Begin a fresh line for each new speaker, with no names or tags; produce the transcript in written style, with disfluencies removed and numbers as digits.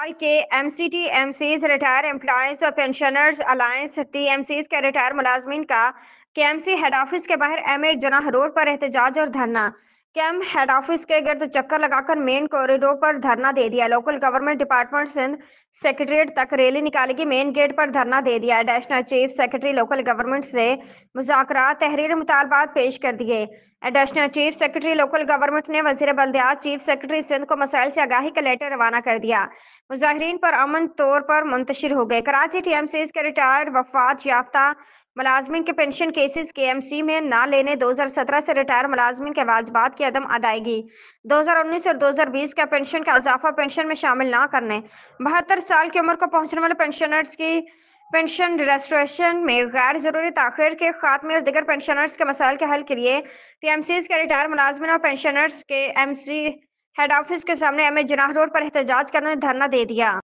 آئی کے M C T M Cs retire employees اور pensioners alliance T M Cs کے retire ملازمین کا کے ایم سی ہیڈ آفس کے باہر ایم اے جناح روڈ پر احتجاج اور دھرنا۔ کیم ہیڈ آفس کے گرد چکر لگا کر مین کوریڈور پر دھرنا دے دیا۔ Local government department Sindh secretariat تک ریلی نکالے گی، مین گیٹ پر دھرنا دے دیا۔ Additional chief secretary local government سے مذاکرات تحریر مطالبات پیش کر دیے۔ Additional chief secretary local government نے وزیر بلدیات چیف سیکریٹری سندھ کو مسائل سے آگاہی کا لیٹر روانہ کر دیا۔ مظاہرین پر امن طور پر منتشر ہو گئے۔ کراچی ٹی ایم سیز کے ریٹائر وفات یافتہ ملازمین کے پنشن کیسز کے ایم سی میں نہ لینے، 2017 سے ریٹائر ملازمین کے واجبات کی عدم ادائیگی، 2019 اور 2020 کا پنشن کا اضافہ پنشن میں شامل نہ کرنے، 72 سال کی عمر کو پہنچنے والے پنشنرز کی پنشن ریسٹوریشن میں غیر ضروری تاخیر کے خاتمے اور دیگر پنشنرز کے مسائل کے حل کے لیے ٹی ایم سیز کے ریٹائر ملازمین اور پنشنرز کے ایم سی ہیڈ آفس کے سامنے ایم اے جناح روڈ پر احتجاج کرنے دھرنا دے دیا۔